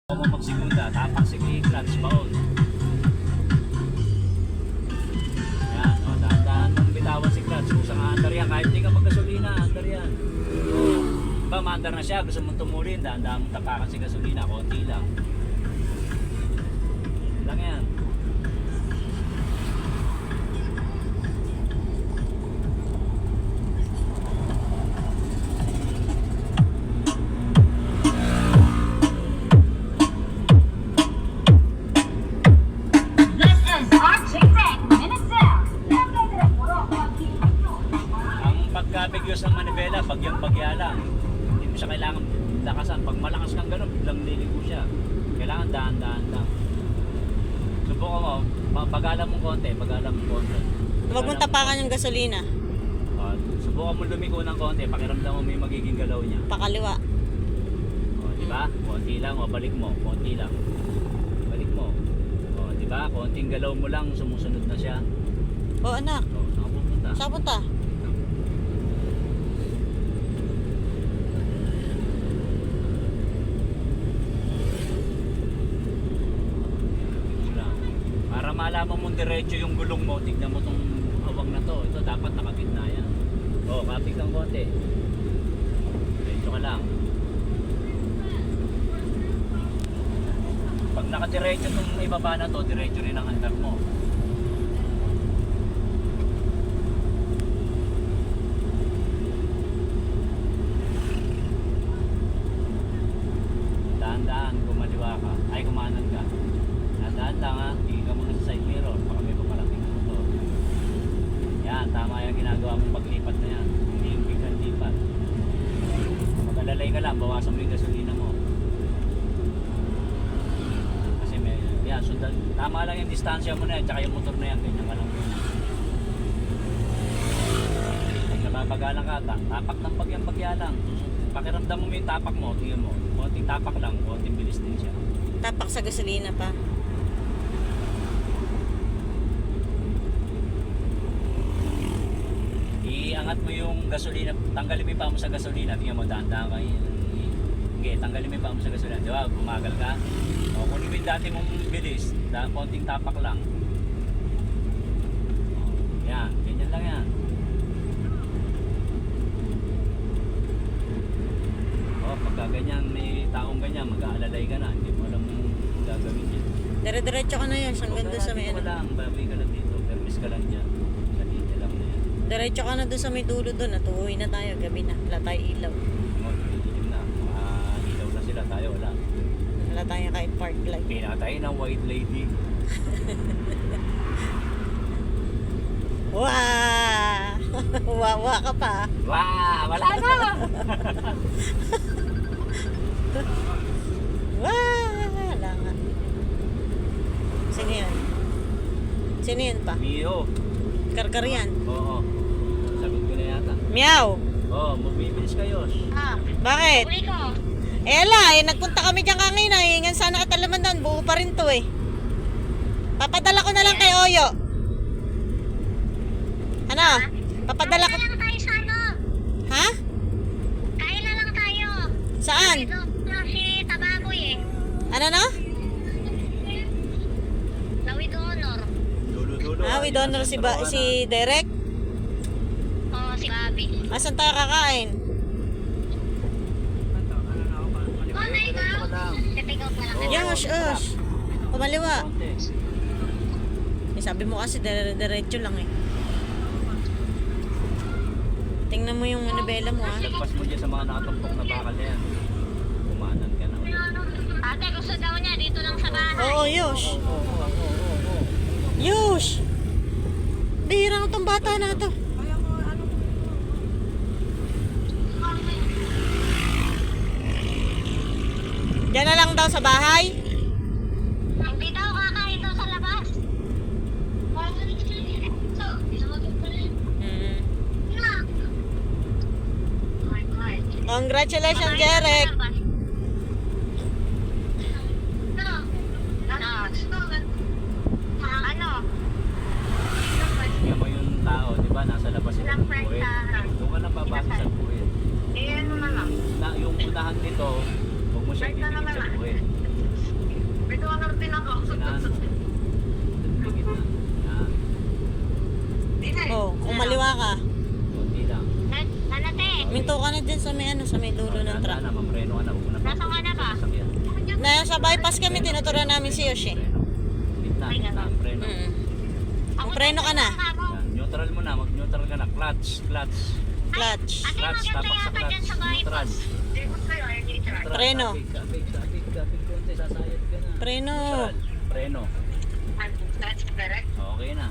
Ako magsegunda, tapak sige, clutch baon. Yan, o, dahan-dahan mong bitawan si clutch. Kung saan andar yan, kahit di ka maggasolina, andar yan. O, diba, maandar na siya, gusto mong tumulin, dahan-dahan mong tapakan si gasolina, konti lang. Lang yan. Bigyos ng manibela, bagyang-bagya lang. Hindi mo siya kailangan lakasan. Pag malakas kang gano'n, biglang liligo siya. Kailangan dahan-dahan lang. Subukan mo, pag-alam mo konti, pag-alam mo konti. Huwag mong tapakan yung gasolina. Subukan mo lumiko ng konti, pakiramdam mo may magiging galaw niya. Pakaliwa. Diba? Konti lang, balik mo, konti lang. Balik mo. Diba? Konting galaw mo lang, sumusunod na siya. Anak. Saan pupunta? Saan punta? Para malaman mo diretso yung gulong mo, tignan mo tong awang na to. Ito dapat nakapit na yan. Kapit ng konti. Diretso ka lang. Pag nakadiretso tong ibaba na to, diretso rin ang andar mo. Dahan-dahan, kumaliwa ka. Ay, kumanan ka. Dahan-dahan lang ha. Tingin ka muna sa side mirror. Baka may paparating na motor. Yan, tama yung ginagawa mong paglipat na yan. Hindi yung biglang lipat. Mag-alalay ka lang, bawasan mo yung gasolina mo. Kasi may, yan, sundan. Tama lang yung distansya mo na yan, tsaka yung motor na yan. Ganyan ka lang muna. Pag nababagalan ka, tapak ng bagyang-bagya lang. Pakiramdam mo yung tapak mo, tingnan mo. Konting tapak lang, konting bilis din siya. Tapak sa gasolina pa. Iangat mo yung gasolina, tanggalin mo yung paa mo sa gasolina, tingnan mo, dahan-dahan ka yun. Okay, tanggalin mo yung paa mo sa gasolina, di ba? Bumagal ka. Kunin mo yung dati mong bilis, konting tapak lang. Yan, ganyan lang yan. Pagka ganyan, may taong ganyan, mag-aalalay ka na, hindi mo alam yung gagawin dyan. Dire-diretso ka na yan, hanggang doon sa may ano. Baboy ka lang dito, permis ka lang dyan. Sa dito lang na yan. Diretso ka na doon sa may dulo doon at uuwi na tayo, gabi na. Wala tayo ilaw. Dilim na, ilaw na sila, tayo wala. Wala tayo kahit park light. Pinatay ng white lady. Wow! Wawa ka pa. Wala na! Wala nga. Sino yan? Sino yan pa? Miho. Karkar yan. Oo. Sagot ko na yata. Meow! Magbibilis kayo. Bakit? Nagpunta kami dyan kanina. Hingan sana katalaman doon. Buo pa rin to eh. Papadala ko na lang kay Oyo. Ano? Papadala ko. Kain na lang tayo sa ano? Ha? Kain na lang tayo. Saan? Ito si Tababoy eh. Ano no? Lawid Honor. Dulo-dulo. We don't know si Derek. Oo, si Bobby. Asan tayo kakain? Oh, na ikaw? Take out na lang. Yosh. Kumaliwa. Sabi mo kasi diretso lang eh. Tingnan mo yung manibela mo ha. Lagpas mo dyan sa mga nakatumpok na bakal na yan. Kumanan ka na. Ate, gusto daw niya dito lang sa bahay. Oo, Yosh. Yosh! Bihira ko tong bata na to. Diyan na lang daw sa bahay. Hindi daw kakain daw sa labas. Congratulations, Derek. Ano? Tingnan mo yung tao, di ba? Nasa labas sila ng buhay. Doon ka nababasa sa buhay. Eh, ano na lang. Yung unahan nito, huwag mo siya Right na pipigil naman sa ah. buhay. Minto ka na din sa may ano, sa may dulo ng truck. Na, mamreno ka na. Huwag mo na Nasa ka na ba? sasakyan. Nasa bypass kami, tinuturan namin si Yoshi. Gitna ang preno. Mm. Ang preno ka na. Yan, neutral mo na, mag-neutral ka na. Clutch. Clutch. Clutch, tapak sa clutch. Neutral. Neutral. Preno. Kapig konti, sasayad ka na. Preno. Neutral. Preno. Okay na.